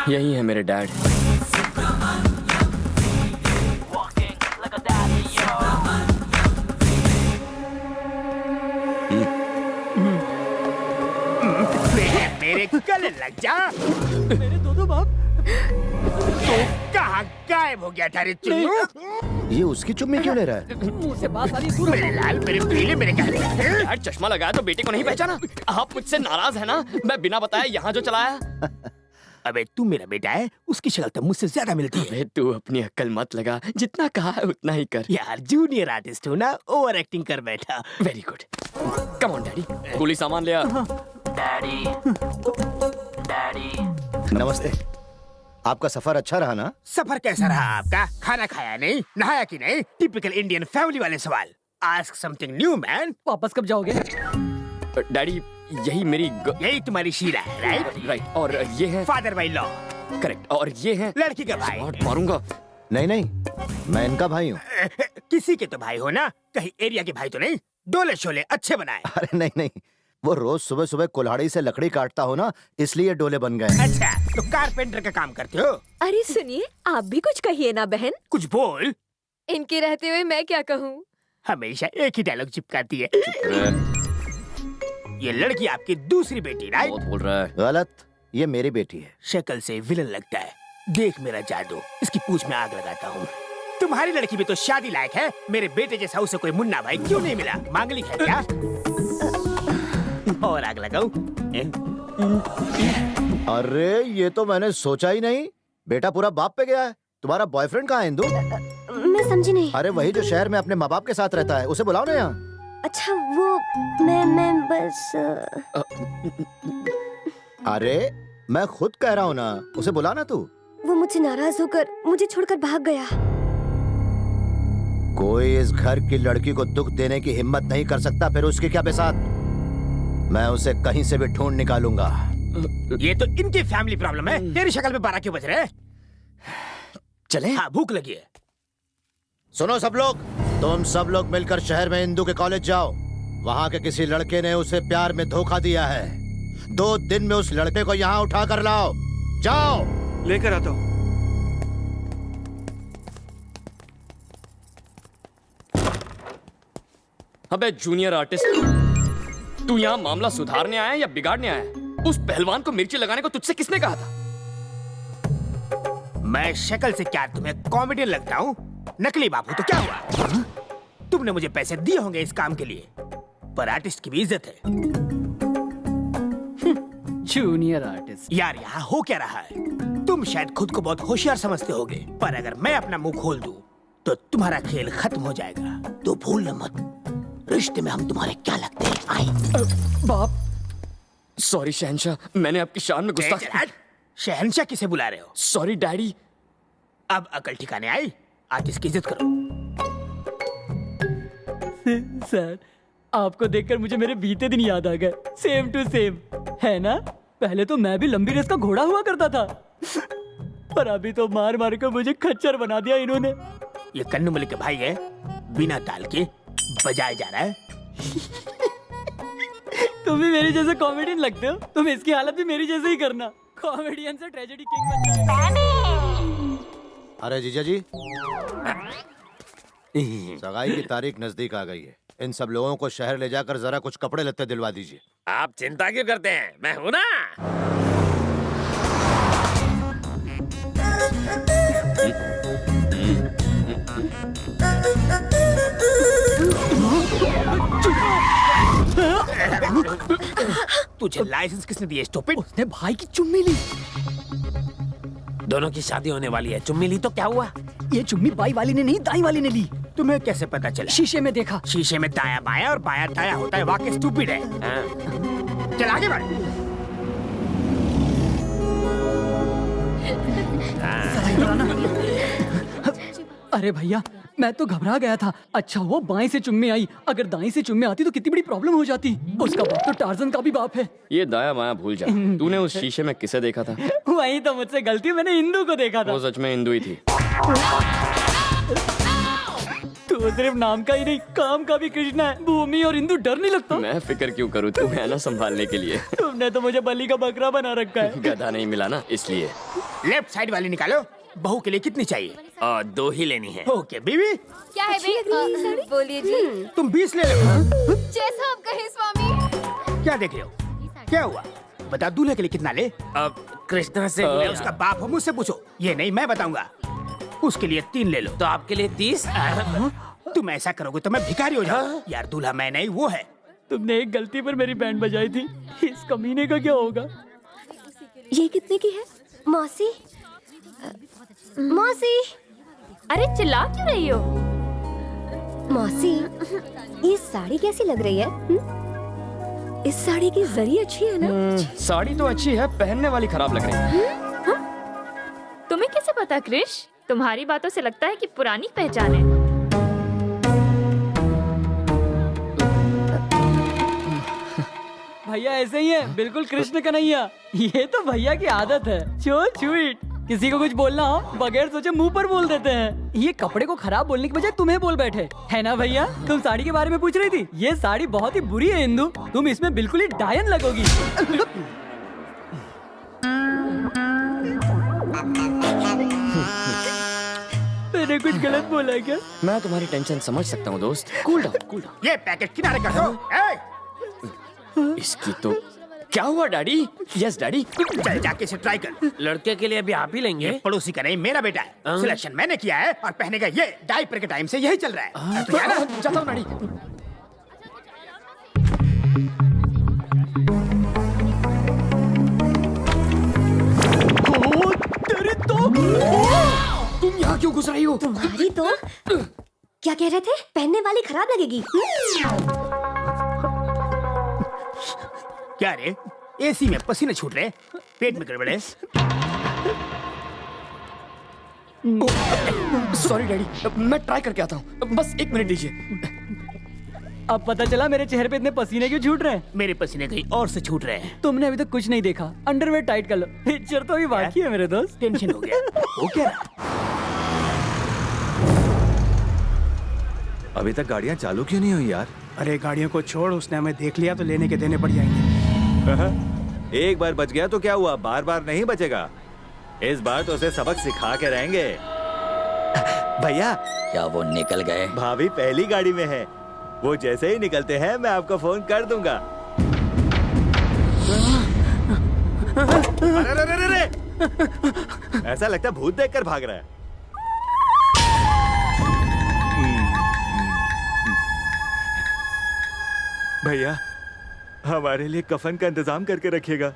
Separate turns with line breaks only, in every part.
यही है मेरे डैड।
मेरे गले लग जा।
मेरे दो बाप।
तो कहाँ गायब हो गया था रे चुन्नू?
ये उसकी चुम्मी क्यों ले रहा है?
मुंह से बात सारी दूर
मेरे लाल, मेरे पीले, मेरे काले।
डैड चश्मा लगाया तो बेटे को नहीं पहचाना? आप मुझसे नाराज है ना? मैं बिना बताए यहाँ जो चलाया।
अबे तू मेरा बेटा है, उसकी शक्ल तो मुझसे ज्यादा मिलती है।
अबे तू अपनी अक्ल मत लगा, जितना कहा है उतना ही कर।
यार जूनियर आर्टिस्ट हूँ ना, ओवर एक्टिंग कर बैठा।
Very good. Come on daddy, गोली सामान ले आ।
डैडी डैडी
नमस्ते। आपका सफर अच्छा रहा ना?
सफर कैसा रहा आपका? खाना खाया नहीं, नहाया कि नहीं? टिपिकल इंडियन फैमिली वाले सवाल। Ask something new man.
वापस कब जाओगे?
डैडी यही मेरी
यही तुम्हारी शीला है, राइट?
राइट। और ये है
फादर बाई लॉ।
करेक्ट। और ये है
लड़की का भाई।
स्मार्ट मारूंगा।
नहीं नहीं, मैं इनका भाई हूँ।
किसी के तो भाई हो ना, कहीं एरिया के भाई तो नहीं? डोले शोले अच्छे बनाए।
अरे नहीं नहीं, वो रोज सुबह सुबह कुल्हाड़ी से लकड़ी काटता हो ना, इसलिए डोले बन गए।
अच्छा, तो कारपेंटर का काम करते हो?
अरे सुनिए, आप भी कुछ कहिए ना बहन।
कुछ बोल।
इनके रहते हुए मैं क्या कहूँ?
हमेशा एक ही डायलॉग चिपकाती है। ये लड़की आपकी दूसरी बेटी, राइट?
बहुत बोल रहा है।
गलत, ये मेरी बेटी है।
शक्ल से विलन लगता है। देख मेरा जादू, इसकी पूंछ में आग लगाता हूँ। तुम्हारी लड़की भी तो शादी लायक है। मेरे बेटे जैसा उसे कोई मुन्ना भाई क्यों नहीं मिला? मांगलिक है क्या? और आग लगाऊं?
अरे ये तो मैंने सोचा ही नहीं। बेटा पूरा बाप पे गया है। तुम्हारा बॉयफ्रेंड कहाँ है इंदु?
मैं समझी नहीं।
अरे वही जो शहर में अपने माँ बाप के साथ रहता है, उसे बुलाओ ना यहाँ।
अच्छा वो मैं बस
अरे मैं खुद कह रहा हूँ ना, उसे बुला ना तू।
वो मुझसे नाराज होकर मुझे छोड़कर भाग गया।
कोई इस घर की लड़की को दुख देने की हिम्मत नहीं कर सकता, फिर उसकी क्या बिसात। मैं उसे कहीं से भी ढूंढ निकालूंगा।
ये तो इनकी फैमिली प्रॉब्लम है। तेरी शक्ल में 12 क्यों बज रहे?
चले?
हाँ, भूख लगी है।
सुनो सब लोग, तुम सब लोग मिलकर शहर में इंदु के कॉलेज जाओ। वहाँ के किसी लड़के ने उसे प्यार में धोखा दिया है। 2 दिन में उस लड़के को यहाँ उठा कर लाओ। जाओ।
लेकर आता हूँ।
अबे जूनियर आर्टिस्ट, तू यहाँ मामला सुधारने आया है या बिगाड़ने आया है? उस पहलवान को मिर्ची लगाने को तुझसे किसने कहा था?
मैं शक्ल से क्या तुम्हें कॉमेडियन लगता हूँ? नकली बाबू तो क्या हुआ? तुमने मुझे पैसे दिए होंगे इस काम के लिए, पर आर्टिस्ट की भी इज्जत है।
Junior artist.
यार यहाँ हो क्या रहा है? तुम शायद खुद को बहुत होशियार समझते होगे, पर अगर मैं अपना मुंह खोल दूं, तो तुम्हारा खेल खत्म हो जाएगा। तो भूलना मत, रिश्ते में हम तुम्हारे क्या लगते हैं? आई
बाप।
सॉरी शहंशाह, मैंने आपकी शान में गुस्ताखी।
शहंशाह किसे बुला रहे हो?
Sorry daddy.
अब अकल ठिकाने आई। आर्टिस्ट की इज्जत करो।
सर, आपको देखकर मुझे मेरे बीते दिन याद आ गए। सेम टू सेम, है ना? पहले तो मैं भी लंबी रेस का घोड़ा हुआ करता था, पर अभी तो मार मार कर मुझे खच्चर बना दिया इन्होंने।
ये कन्नू मलिक के भाई है, बिना ताल के बजाया जा रहा है।
तुम भी मेरे जैसे कॉमेडियन लगते हो। तुम इसकी हालत भी मेरी जैसे ही करना। कॉमेडियन से ट्रेजेडी किंग बन जाएगा।
अरे जीजा जी, सगाई की तारीख नजदीक आ गई है। इन सब लोगों को शहर ले जाकर जरा कुछ कपड़े लत्ते दिलवा दीजिए।
आप चिंता क्यों करते हैं? मैं हूं ना।
तुझे लाइसेंस किसने दिया स्टूपिड?
उसने भाई की चुम्मी ली।
दोनों की शादी होने वाली है, चुम्मी ली तो क्या हुआ?
ये चुम्मी बाई वाली ने नहीं, दाई वाली ने ली।
तुम्हें कैसे पता चला?
शीशे में देखा।
शीशे में दाया बाया और बाया दाया होता है। वाकई स्टूपिड है। चल आगे बढ़।
अरे भैया, मैं तो घबरा गया था। अच्छा वो बाएं से चुम्मी आई, अगर दाएं से चुम्मी आती तो कितनी बड़ी प्रॉब्लम हो जाती। उसका बाप तो टार्जन का भी बाप है।
ये दाया माया भूल जा। तूने उस शीशे में किसे देखा था?
वही तो मुझसे गलती, मैंने इंदु को देखा था।
वो सच में इंदु ही थी।
तो सिर्फ नाम का ही नहीं, काम का भी कृष्णा है। भूमि और इंदु डर नहीं लगता?
मैं फिक्र क्यों करूँ, तू है ना संभालने के लिए।
तुमने तो मुझे बलि का बकरा बना रखा है।
गधा नहीं मिला ना, इसलिए।
लेफ्ट साइड वाली निकालो। बहू के लिए कितनी चाहिए?
2 ही लेनी है।
ओके बीवी,
क्या है भाई? बोलिए जी।
तुम 20 ले लो।
जैसा आप कहें स्वामी।
क्या देख रहे हो? क्या हुआ? बता, दूल्हे के लिए कितना ले?
अब कृष्णा से
मैं उसका बाप हूँ, मुझसे पूछो। ये नहीं, मैं बताऊंगा। उसके लिए 3 ले लो।
तो आपके लिए 30।
तुम ऐसा करोगे तो मैं भिखारी हो जाऊँ। यार दूल्हा मैं नहीं, वो है।
तुमने एक गलती पर मेरी बैंड बजाई थी, इस कमीने का क्या होगा?
ये कितने की है? मौसी, मौसी,
अरे चिल्ला क्यों रही हो?
मौसी, ये साड़ी कैसी लग रही है? इस साड़ी की जरी अच्छी है ना?
साड़ी तो अच्छी है, पहनने वाली खराब लग रही है।
तुम्हें कैसे पता क्रिश? तुम्हारी बातों से लगता है कि पुरानी पहचान है।
भैया ऐसे ही है, बिल्कुल कृष्ण कन्हैया। ये तो भैया की आदत है। So sweet. किसी को कुछ बोलना हो बगैर सोचे मुंह पर बोल देते हैं। ये कपड़े को खराब बोलने की बजाय तुम्हें बोल बैठे, है ना भैया? तुम साड़ी के बारे में पूछ रही थी। ये साड़ी बहुत ही बुरी है इंदु, तुम इसमें बिल्कुल ही डायन लगोगी। मैंने कुछ गलत बोला क्या?
मैं तुम्हारी टेंशन समझ सकता हूँ दोस्त। Cool down, cool down.
ये पैकेट किनारे कर दो।
इसकी तो क्या हुआ डैडी? Yes daddy.
चल जाके इसे ट्राई कर।
लड़के के लिए अभी आप ही लेंगे।
ये पड़ोसी का नहीं, मेरा बेटा है। सिलेक्शन मैंने किया है और पहनेगा ये। डायपर के टाइम से यही चल रहा है। तो जाना।
जाता हूँ डैडी।
तेरी तो
तुम यहाँ क्यों घुस रही हो?
तुम्हारी तो क्या कह रहे थे? पहनने वाली खराब लगेगी।
क्या रे, एसी में पसीने छूट रहे, पेट में गड़बड़ है?
सॉरी डैडी, मैं ट्राई करके आता हूँ। बस 1 मिनट दीजिए।
अब पता चला मेरे चेहरे पे इतने पसीने क्यों छूट रहे हैं।
मेरे पसीने कहीं और से छूट रहे हैं।
तुमने अभी तक कुछ नहीं देखा। अंडरवेयर टाइट कर लो, पिक्चर तो अभी बाकी है मेरे दोस्त।
टेंशन हो गया। वो क्या?
अभी तक गाड़ियाँ चालू क्यों नहीं हुई यार?
अरे गाड़ियों को छोड़, उसने हमें देख लिया तो लेने के देने पड़ जाएंगे।
एक बार बच गया तो क्या हुआ, बार बार नहीं बचेगा। इस बार तो उसे सबक सिखा के रहेंगे। भैया,
क्या वो निकल गए?
भाभी पहली गाड़ी में है। वो जैसे ही निकलते हैं मैं आपको फोन कर दूंगा। अरे, अरे, अरे, अरे। ऐसा लगता है भूत देखकर भाग रहा है। भैया, हमारे लिए कफन का इंतजाम करके रखिएगा।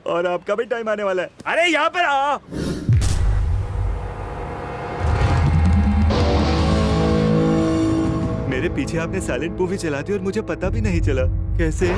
और आपका भी टाइम आने वाला है। अरे यहाँ पर आ। मेरे पीछे आपने साइलेंट मूवी चला दी और मुझे पता भी नहीं चला। कैसे?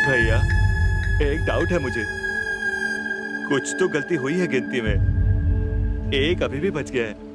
भैया, एक डाउट है मुझे। कुछ तो गलती हुई है गिनती में। एक अभी भी बच गया है।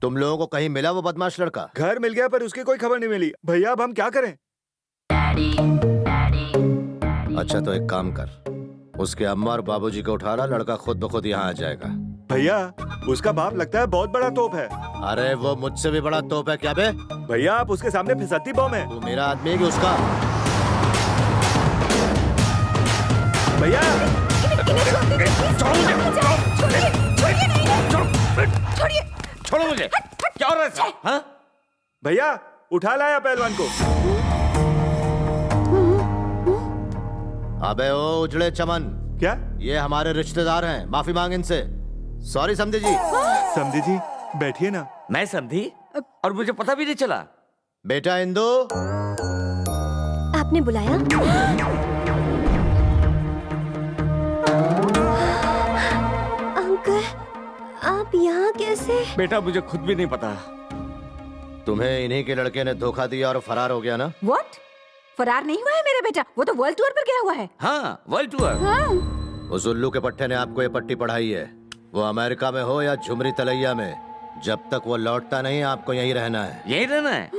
तुम लोगों को कहीं मिला वो बदमाश लड़का?
घर मिल गया पर उसकी कोई खबर नहीं मिली। भैया अब हम क्या करें?
अच्छा तो एक काम कर, उसके अम्मा और बाबूजी को उठा ला, लड़का खुद ब खुद यहाँ आ जाएगा।
भैया उसका बाप लगता है बहुत बड़ा तोप है।
अरे वो मुझसे भी बड़ा तोप है क्या बे?
भैया आप उसके सामने फिसलती बम है।
तू मेरा आदमी है कि उसका?
भैया
छोड़ो मुझे। क्या हो रहा है? हाँ?
भैया उठा लाया पहलवान को।
अबे ओ उजड़े चमन,
क्या?
ये हमारे रिश्तेदार हैं, माफी मांग इनसे। सॉरी समझे जी।
समझी जी बैठिए ना।
मैं समझी और मुझे पता भी नहीं चला।
बेटा इंदु,
आपने बुलाया? अंकल, आप यहाँ कैसे?
बेटा मुझे खुद भी नहीं पता।
तुम्हें इन्हीं के लड़के ने धोखा दिया और फरार हो गया ना?
व्हाट? फरार नहीं हुआ है मेरा बेटा, वो तो वर्ल्ड टूर पर गया हुआ है।
हाँ वर्ल्ड टूर।
उस उल्लू के पट्टे ने आपको ये पट्टी पढ़ाई है। वो अमेरिका में हो या झुमरी तलैया में, जब तक वो लौटता नहीं आपको यहीं रहना है।
यही रहना है?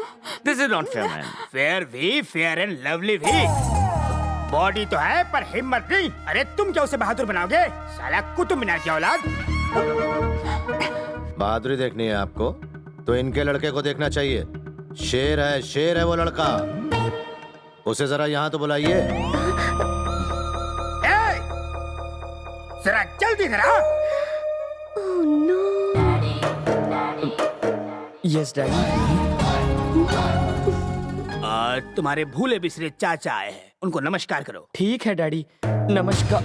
This is not fair man.
Fair भी, फेयर एंड लवली भी। बॉडी तो है पर हिम्मत नहीं। अरे तुम क्या उसे बहादुर बनाओगे? साला कुतुब मीनार की औलाद।
बहादुरी देखनी है आपको तो इनके लड़के को देखना चाहिए। शेर है वो लड़का। उसे जरा यहाँ तो बुलाइए।
जरा जल्दी करा।
Oh no.
Yes daddy.
तुम्हारे भूले बिसरे चाचा आए हैं, उनको नमस्कार करो।
ठीक है डैडी, नमस्कार।